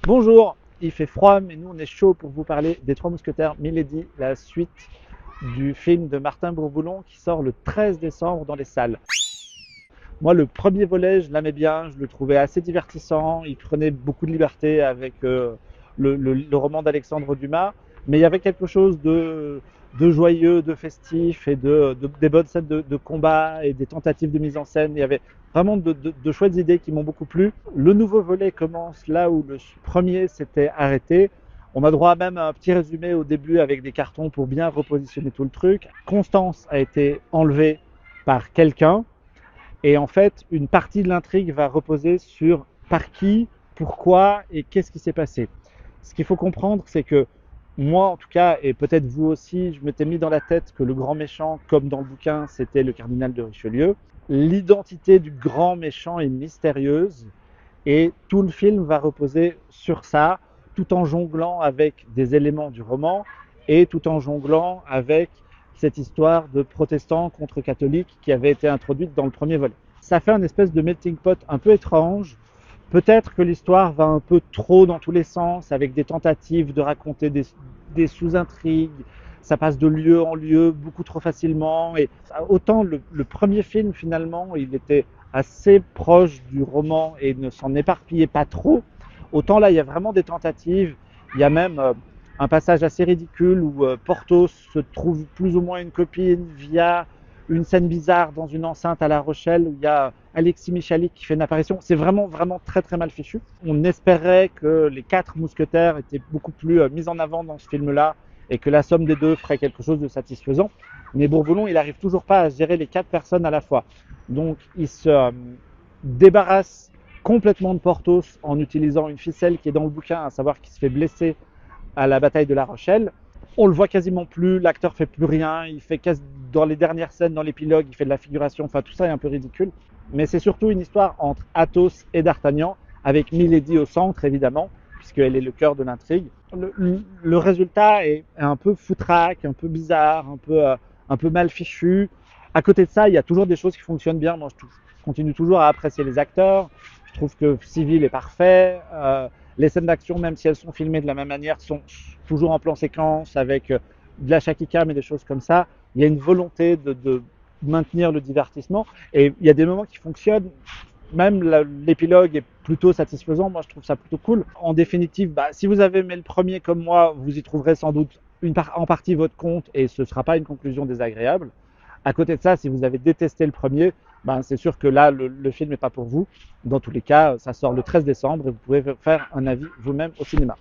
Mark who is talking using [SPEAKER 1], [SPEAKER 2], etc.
[SPEAKER 1] Bonjour, il fait froid, mais nous on est chaud pour vous parler des Trois Mousquetaires Milady, la suite du film de Martin Bourboulon qui sort le 13 décembre dans les salles. Moi, le premier volet, je l'aimais bien, je le trouvais assez divertissant, il prenait beaucoup de liberté avec le roman d'Alexandre Dumas, mais il y avait quelque chose de joyeux, de festif et des bonnes scènes de combat et des tentatives de mise en scène. Il y avait vraiment de chouettes idées qui m'ont beaucoup plu. Le nouveau volet commence là où le premier s'était arrêté. On a droit même à un petit résumé au début avec des cartons pour bien repositionner tout le truc. Constance a été enlevée par quelqu'un et en fait, une partie de l'intrigue va reposer sur par qui, pourquoi et qu'est-ce qui s'est passé. Ce qu'il faut comprendre, c'est que moi, en tout cas, et peut-être vous aussi, je m'étais mis dans la tête que le grand méchant, comme dans le bouquin, c'était le cardinal de Richelieu. L'identité du grand méchant est mystérieuse et tout le film va reposer sur ça, tout en jonglant avec des éléments du roman et tout en jonglant avec cette histoire de protestants contre catholiques qui avait été introduite dans le premier volet. Ça fait un espèce de melting pot un peu étrange. Peut-être que l'histoire va un peu trop dans tous les sens, avec des tentatives de raconter des sous-intrigues. Ça passe de lieu en lieu beaucoup trop facilement. Et autant le premier film, finalement, il était assez proche du roman et ne s'en éparpillait pas trop. Autant là, il y a vraiment des tentatives. Il y a même un passage assez ridicule où Porthos se trouve plus ou moins une copine via une scène bizarre dans une enceinte à La Rochelle où il y a Alexis Michalik qui fait une apparition. C'est vraiment, vraiment très, très mal fichu. On espérait que les quatre mousquetaires étaient beaucoup plus mis en avant dans ce film-là et que la somme des deux ferait quelque chose de satisfaisant. Mais Bourboulon, il n'arrive toujours pas à gérer les quatre personnes à la fois. Donc, il se débarrasse complètement de Porthos en utilisant une ficelle qui est dans le bouquin, à savoir qu'il se fait blesser à la bataille de La Rochelle. On le voit quasiment plus, l'acteur fait plus rien, il fait dans les dernières scènes, dans l'épilogue, il fait de la figuration, enfin tout ça est un peu ridicule. Mais c'est surtout une histoire entre Athos et D'Artagnan, avec Milady au centre évidemment, puisqu'elle est le cœur de l'intrigue. Le résultat est un peu foutraque, un peu bizarre, un peu mal fichu. À côté de ça, il y a toujours des choses qui fonctionnent bien. Moi, je continue toujours à apprécier les acteurs. Je trouve que Civil est parfait. Les scènes d'action, même si elles sont filmées de la même manière, sont toujours en plan séquence avec de la shakika, mais des choses comme ça. Il y a une volonté de maintenir le divertissement et il y a des moments qui fonctionnent. Même l'épilogue est plutôt satisfaisant. Moi, je trouve ça plutôt cool. En définitive, si vous avez aimé le premier comme moi, vous y trouverez sans doute en partie votre compte et ce ne sera pas une conclusion désagréable. À côté de ça, si vous avez détesté le premier, c'est sûr que là, le film n'est pas pour vous. Dans tous les cas, ça sort le 13 décembre et vous pouvez faire un avis vous-même au cinéma.